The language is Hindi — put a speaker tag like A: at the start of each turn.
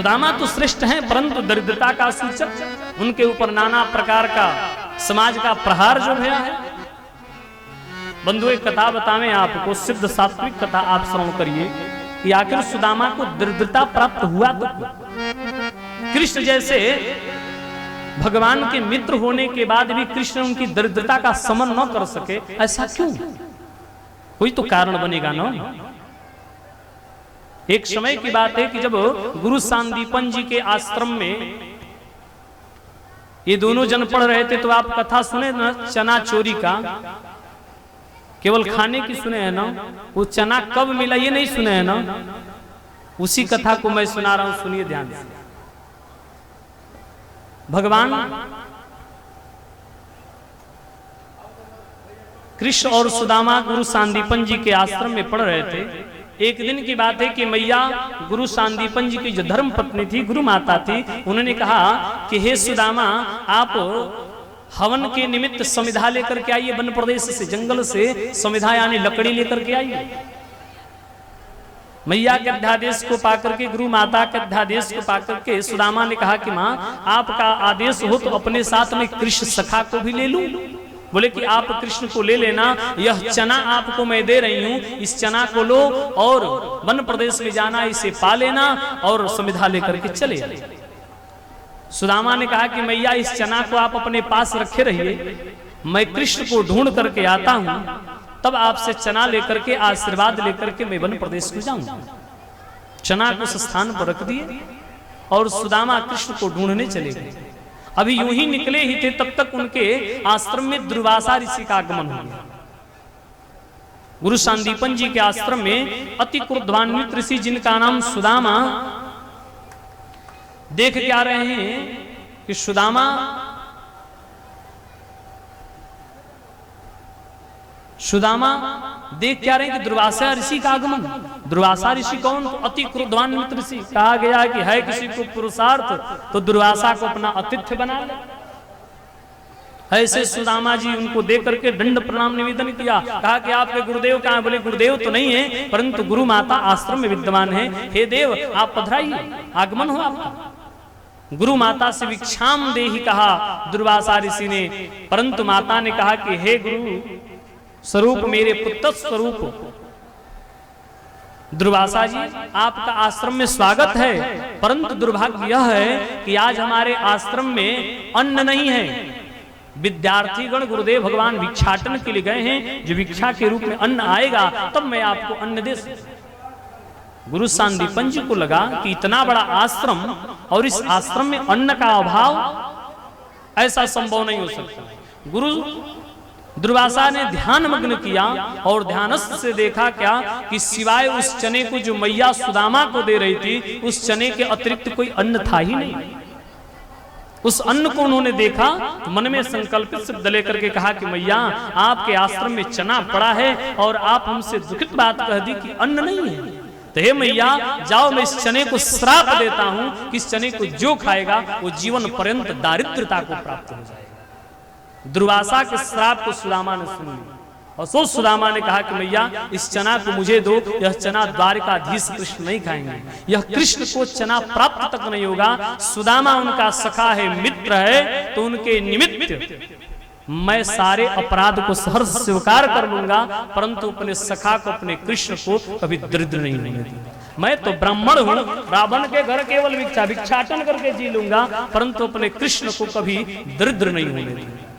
A: सुदामा तो श्रेष्ठ हैं, परंतु दरिद्रता का सूचक, उनके ऊपर नाना प्रकार का समाज का प्रहार जो भया है। बंधु एक कथा बतावें आपको, सिद्ध सात्विक कथा आप श्रवण करिए कि आखिर सुदामा को दरिद्रता प्राप्त हुआ तो कृष्ण जैसे भगवान के मित्र होने के बाद भी कृष्ण उनकी दरिद्रता का समन न कर सके, ऐसा क्यों? कोई तो कारण बनेगा ना। एक समय की बात है कि जब गुरु सांदीपन जी के आश्रम में ये दोनों जन पढ़ रहे थे, तो आप कथा सुने ना चना चोरी का, केवल खाने की सुने हैं ना, वो चना कब मिला ये नहीं सुने हैं ना, उसी कथा को मैं सुना रहा हूं, सुनिए ध्यान से। भगवान कृष्ण और सुदामा गुरु सांदीपन जी के आश्रम में पढ़ रहे थे। एक दिन की बात है कि मैया गुरु सांदीपन जी की जो धर्म पत्नी थी, गुरु माता थी, उन्होंने कहा कि हे सुदामा, आप हवन के निमित्त समिधा लेकर के आइए, वन प्रदेश से, जंगल से समिधा यानी लकड़ी लेकर के आइए। मैया के अध्यादेश को पाकर के, गुरु माता के अध्यादेश को पाकर के सुदामा ने कहा कि माँ आपका आदेश हो तो अपने साथ में कृष्ण सखा को भी ले लूं। बोले कि आप कृष्ण को ले लेना, यह चना आपको मैं दे रही हूं, इस चना को लो और वन प्रदेश में जाना, इसे पा लेना और समिधा लेकर के चले। सुदामा ने कहा कि मैया इस चना को आप अपने पास रखे रहिए, मैं कृष्ण को ढूंढ करके आता हूं, तब आपसे चना लेकर के आशीर्वाद लेकर के मैं वन प्रदेश को जाऊंगा। चना को उस स्थान पर रख दिए और सुदामा कृष्ण को ढूंढने चले गए। अभी यूं ही निकले ही थे, तब तक उनके आश्रम में दुर्वासा ऋषि का आगमन हो गया। गुरु सांदीपन जी के आश्रम में अति क्रोधान्वित ऋषि, जिनका नाम सुदामा, देख के आ रहे हैं कि सुदामा देख क्या रहे हैं कि दुर्वासा ऋषि का आगमन। दुर्वासा ऋषि कौन? तो अति क्रोधान्वित ऋषि। कहा गया कि है किसी को पुरुषार्थ तो दुर्वासा को अपना अतिथ्य बना ले। ऐसे सुदामा जी उनको देख करके दंड प्रणाम निवेदन किया। कहा कि आपके गुरुदेव कहाँ हैं? बोले गुरुदेव तो नहीं है, परंतु गुरु माता आश्रम में विद्यमान है। हे देव आप पधराइए, आगमन हो आपका। गुरु माता से भिक्षाम देहि कहा दुर्वासा ऋषि ने, परंतु माता ने कहा कि हे गुरु स्वरूप, मेरे पुत्र स्वरूप दुर्वासा जी, आपका आश्रम में स्वागत है, परंतु दुर्भाग्य यह है कि आज हमारे आश्रम में अन्न नहीं है। विद्यार्थीगण गुरुदेव भगवान भिक्षाटन के लिए गए हैं, जो भिक्षा के रूप में अन्न आएगा तब मैं आपको अन्न दे सकूं। गुरु सांदीपन जी को लगा कि इतना बड़ा आश्रम और इस आश्रम में अन्न का अभाव, ऐसा संभव नहीं हो सकता। गुरु दुर्वासा ने ध्यान मग्न किया और ध्यानस्थ से देखा क्या कि सिवाय उस चने को जो मैया सुदामा को दे रही थी, उस चने के अतिरिक्त कोई अन्न था ही नहीं। उस अन्न को उन्होंने देखा तो मन में संकल्पित शब्द लेकर के कहा कि मैया आपके आश्रम में चना पड़ा है और आप हमसे दुखित बात कह दी कि अन्न नहीं है। तो हे मैया जाओ, मैं इस चने को श्राप देता हूं कि इस चने को जो खाएगा वो जीवन पर्यंत दारिद्रता को प्राप्त हो जाएगा। दुर्वासा के श्राप को सुदामा ने सुन लिया और सो सुदामा ने कहा कि मैया इस चना को मुझे दो, यह चना द्वारिकाधीश कृष्ण नहीं खाएंगे, यह कृष्ण को चना प्राप्त तक नहीं होगा। सुदामा उनका सखा है, मित्र है, तो उनके निमित्त मैं सारे अपराध को सहर्ष स्वीकार कर लूंगा, परंतु अपने सखा को, अपने कृष्ण को कभी दरिद्र नहीं होने दूंगा। मैं तो ब्राह्मण हूं, रावण के घर केवल भिक्षाटन करके जी लूंगा, परंतु अपने कृष्ण को कभी दरिद्र नहीं होने दूंगा।